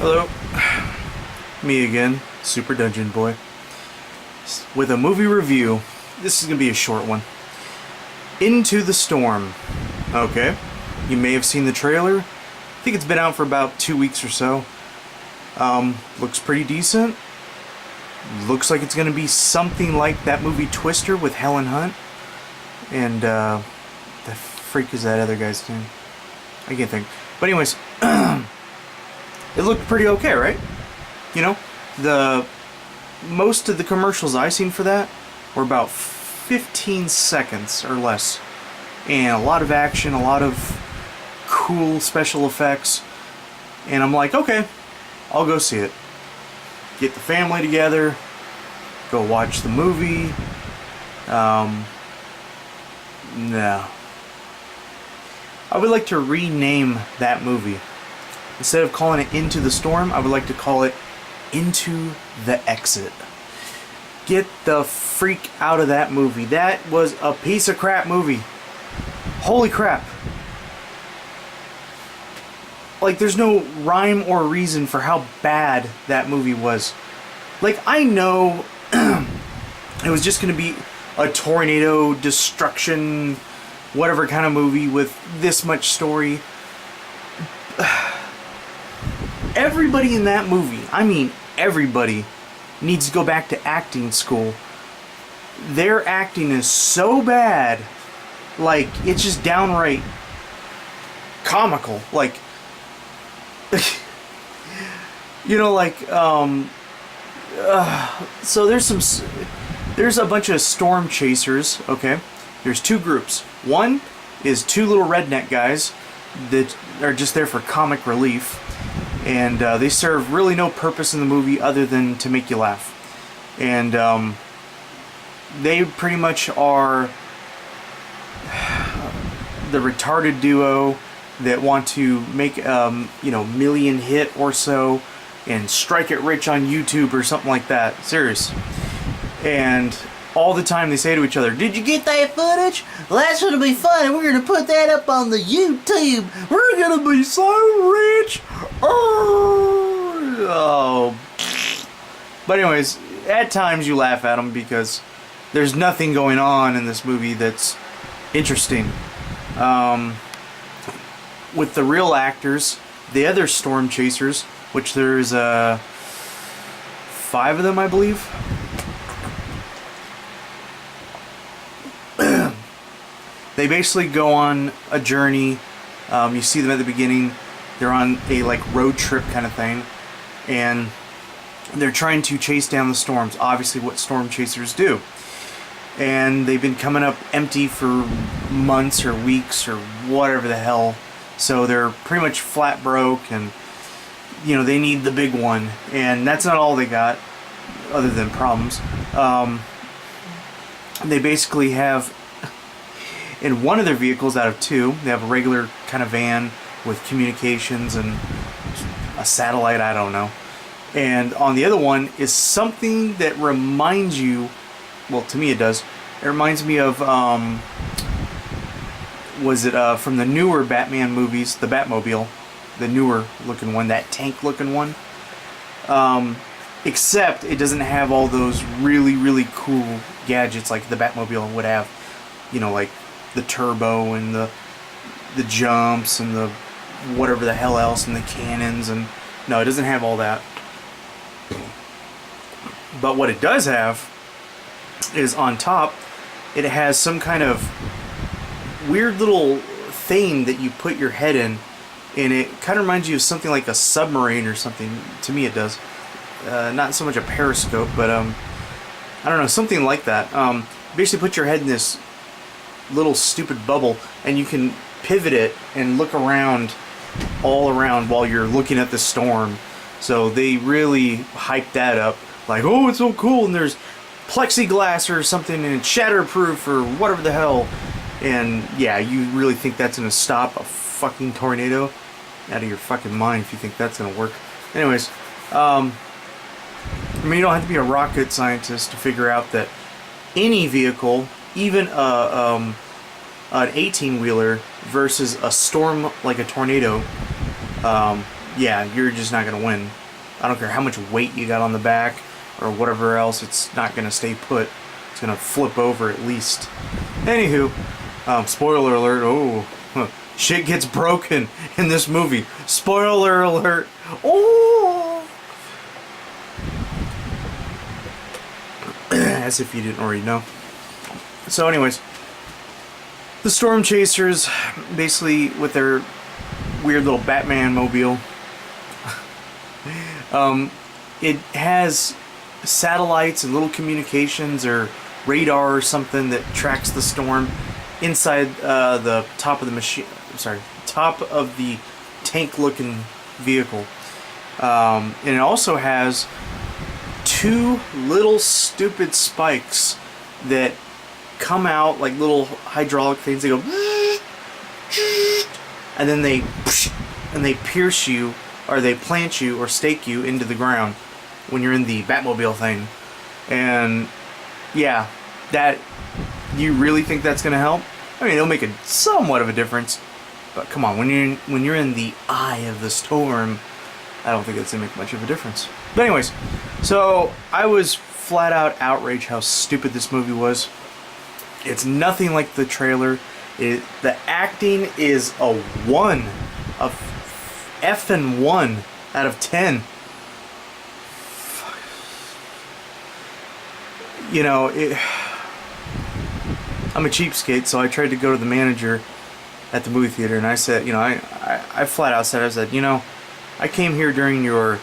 Hello, me again, Super Dungeon Boy, with a movie review. This is going to be a short one. Into the Storm. Okay, you may have seen the trailer. I think it's been out for about 2 weeks or so. Looks pretty decent. Looks like it's going to be something like that movie Twister with Helen Hunt. And, the freak is that other guy's name? I can't think. But anyways, it looked pretty okay, right? You know, most of the commercials I seen for that were about 15 seconds or less. And a lot of action, a lot of cool special effects. And I'm like, okay, I'll go see it. Get the family together, go watch the movie. No. I would like to rename that movie. Instead of calling it Into the Storm, I would like to call it Into the Exit. Get the freak out of that movie. That was a piece of crap movie. Holy crap. Like, there's no rhyme or reason for how bad that movie was. Like, I know it was just going to be a tornado, destruction, whatever kind of movie with this much story. Everybody in that movie, I mean everybody, needs to go back to acting school. Their acting is so bad, like, it's just downright comical. Like, you know, like, so there's a bunch of storm chasers, okay? There's two groups. One is two little redneck guys that are just there for comic relief. And they serve really no purpose in the movie other than to make you laugh. And they pretty much are the retarded duo that want to make million hit or so and strike it rich on YouTube or something like that. Serious. And all the time they say to each other, "Did you get that footage? Well, that's gonna be fun, and we're gonna put that up on the YouTube. We're gonna be so rich." Oh. But anyways, at times you laugh at them because there's nothing going on in this movie that's interesting. With the real actors, the other storm chasers, which there's 5 of them, I believe. They basically go on a journey. You see them at the beginning. They're on a road trip kind of thing, and they're trying to chase down the storms. Obviously, what storm chasers do. And they've been coming up empty for months or weeks or whatever the hell. So they're pretty much flat broke, and they need the big one. And that's not all they got, other than problems. They basically have, in one of their vehicles out of 2, they have a regular kind of van with communications and a satellite, I don't know. And on the other one is something that reminds you, well, to me it does. It reminds me of, from the newer Batman movies, the Batmobile, the newer looking one, that tank looking one. Except it doesn't have all those really, really cool gadgets like the Batmobile would have. Like the turbo and the jumps and the whatever the hell else and the cannons, and no, it doesn't have all that. But what it does have is on top, it has some kind of weird little thing that you put your head in, and it kind of reminds you of something like a submarine or something. To me it does. Not so much a periscope, but I don't know, something like that. Basically put your head in this little stupid bubble, and you can pivot it and look around, all around, while you're looking at the storm. So they really hyped that up, like, oh, it's so cool, and there's plexiglass or something, and it's shatterproof or whatever the hell. And yeah, you really think that's gonna stop a fucking tornado? Out of your fucking mind if you think that's gonna work. Anyways, I mean, you don't have to be a rocket scientist to figure out that any vehicle, even an 18-wheeler versus a storm like a tornado, yeah, you're just not gonna win. I don't care how much weight you got on the back or whatever else, it's not gonna stay put. It's gonna flip over at least. Anywho, spoiler alert. Oh, shit gets broken in this movie. Spoiler alert. Oh, as if you didn't already know. So, anyways, the Storm Chasers, basically with their weird little Batman mobile, it has satellites and little communications or radar or something that tracks the storm inside the top of the machine. Sorry, top of the tank-looking vehicle, and it also has two little stupid spikes that come out like little hydraulic things. They go, and then they pierce you, or they plant you or stake you into the ground when you're in the Batmobile thing. And yeah, that, you really think that's gonna help? I mean, it'll make a somewhat of a difference, but come on, when you're in the eye of the storm, I don't think it's gonna make much of a difference. But anyways, so I was flat out outraged how stupid this movie was. It's nothing like the trailer. The acting is a 1, a effing 1 out of 10. You know, I'm a cheapskate, so I tried to go to the manager at the movie theater, and I said, you know, I flat out said, you know, I came here during your,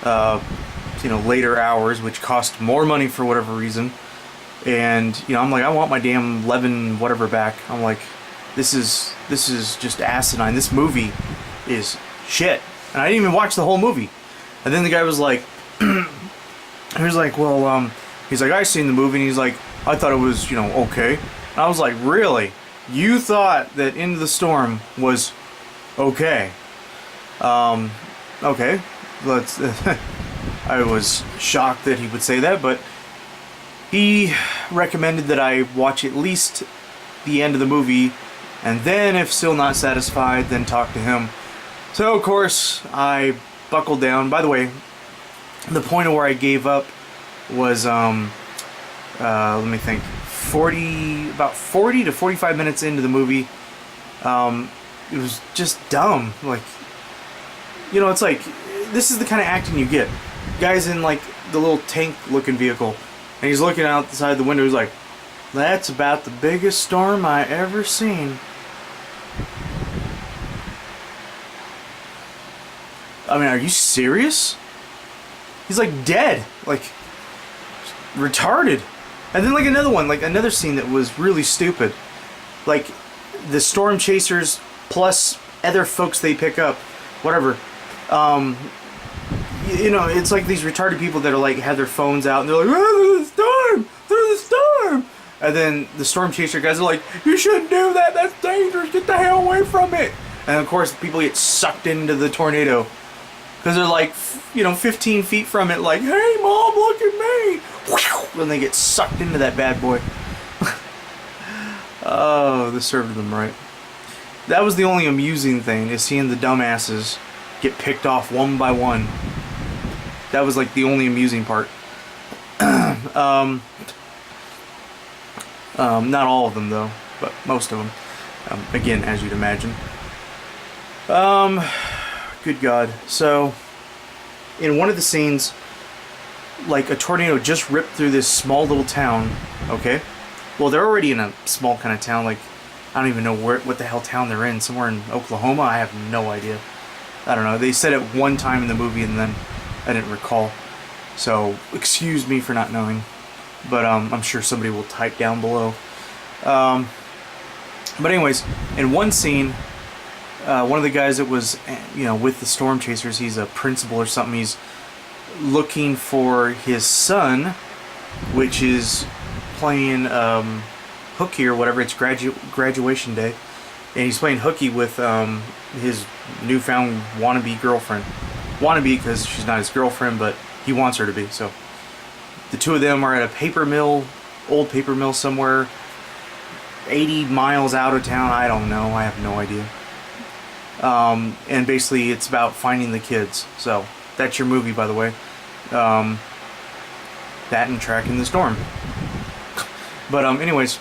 you know, later hours, which cost more money for whatever reason, and, you know, I'm like, I want my damn 11 whatever back. I'm like, this is just asinine. This movie is shit. And I didn't even watch the whole movie. And then the guy was like, he was like, well, he's like, I seen the movie, and he's like, I thought it was, you know, okay. And I was like, really? You thought that Into the Storm was okay? Okay. Let's. I was shocked that he would say that, but he recommended that I watch at least the end of the movie, and then, if still not satisfied, then talk to him. So, of course, I buckled down. By the way, the point of where I gave up was, let me think, about 40 to 45 minutes into the movie. It was just dumb. Like, you know, it's like, this is the kind of acting you get. Guy's in, like, the little tank-looking vehicle, and he's looking out the side of the window. He's like, that's about the biggest storm I ever seen. I mean, are you serious? He's like dead, like retarded. And then like another one, like another scene that was really stupid. Like the Storm Chasers plus other folks they pick up, whatever. You know, it's like these retarded people that are like have their phones out and they're like, oh, there's a storm, there's a storm. And then the Storm Chaser guys are like, you shouldn't do that, that's dangerous, get the hell away from it. And of course people get sucked into the tornado because they're like, you know, 15 feet from it, like, hey mom, look at me. When they get sucked into that bad boy. Oh, this served them right. That was the only amusing thing, is seeing the dumbasses get picked off one by one. That was like the only amusing part. Not all of them though, but most of them. Again, as you'd imagine. Good God. So, in one of the scenes, like a tornado just ripped through this small little town, okay? Well, they're already in a small kind of town, like, I don't even know what the hell town they're in, somewhere in Oklahoma? I have no idea. I don't know. They said it one time in the movie and then I didn't recall. So, excuse me for not knowing. But I'm sure somebody will type down below. But anyways, in one scene, one of the guys that was, you know, with the Storm Chasers, he's a principal or something, he's looking for his son, which is playing hooky or whatever. It's graduation day, and he's playing hooky with his newfound wannabe girlfriend. Wannabe because she's not his girlfriend, but he wants her to be. So the two of them are at a paper mill, old paper mill somewhere 80 miles out of town. I don't know, I have no idea. And basically it's about finding the kids. So that's your movie, by the way. That and Tracking the Storm. But anyways,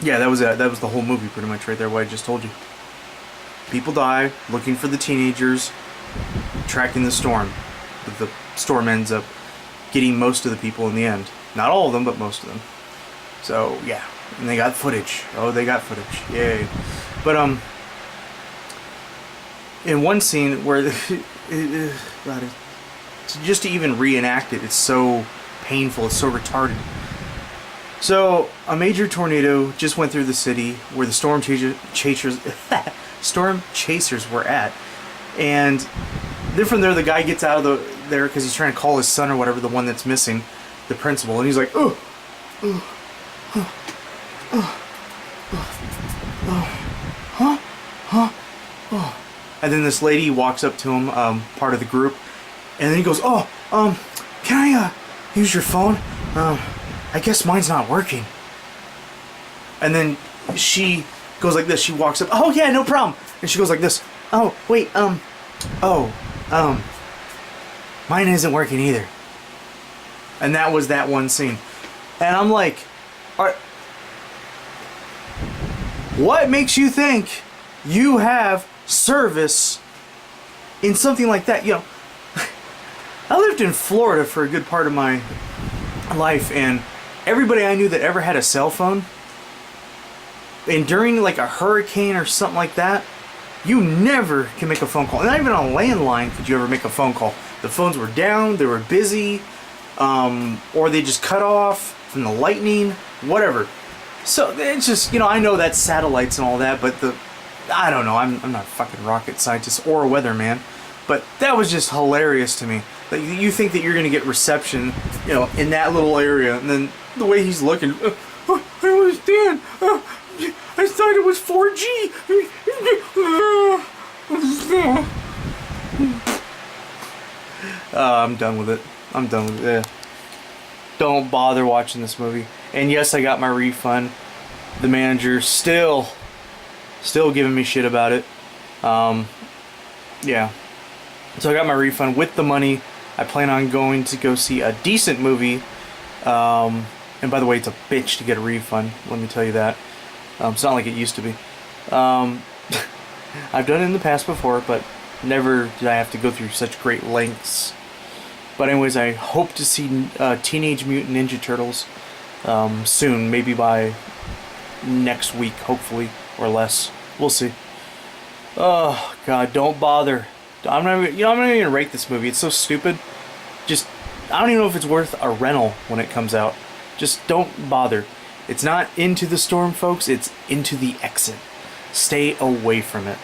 yeah, that was the whole movie pretty much right there, what I just told you. People die looking for the teenagers, tracking the storm. But the storm ends up getting most of the people in the end. Not all of them, but most of them. So yeah, and they got footage. Oh, they got footage. Yay. But in one scene where God, just to even reenact it, it's so painful. It's so retarded. So a major tornado just went through the city where the storm chasers were at, and then from there the guy gets out of there because he's trying to call his son or whatever, the one that's missing, the principal, and he's like, oh, and then this lady walks up to him, part of the group, and then he goes, oh, can I use your phone? I guess mine's not working. And then she goes like this. She walks up. Oh yeah, no problem. And she goes like this. Oh wait, mine isn't working either. And that was that one scene. And I'm like, what makes you think you have service in something like that? You know, I lived in Florida for a good part of my life, and everybody I knew that ever had a cell phone, and during like a hurricane or something like that, you never can make a phone call. Not even on a landline could you ever make a phone call. The phones were down, they were busy, or they just cut off from the lightning, whatever. So it's just, you know, I know that's satellites and all that, but I don't know, I'm not a fucking rocket scientist or a weatherman, but that was just hilarious to me. Like, you think that you're going to get reception, you know, in that little area, and then the way he's looking, I understand, I thought it was 4G. I'm done with it. I'm done with it. Don't bother watching this movie. And yes, I got my refund. The manager still giving me shit about it. Yeah. So I got my refund with the money. I plan on going to go see a decent movie. And by the way, it's a bitch to get a refund. Let me tell you that. It's not like it used to be. I've done it in the past before, but never did I have to go through such great lengths. But anyways, I hope to see Teenage Mutant Ninja Turtles soon. Maybe by next week, hopefully, or less. We'll see. Oh God, don't bother. I'm not even gonna rate this movie. It's so stupid. Just, I don't even know if it's worth a rental when it comes out. Just don't bother. It's not Into the Storm, folks. It's Into the Exit. Stay away from it.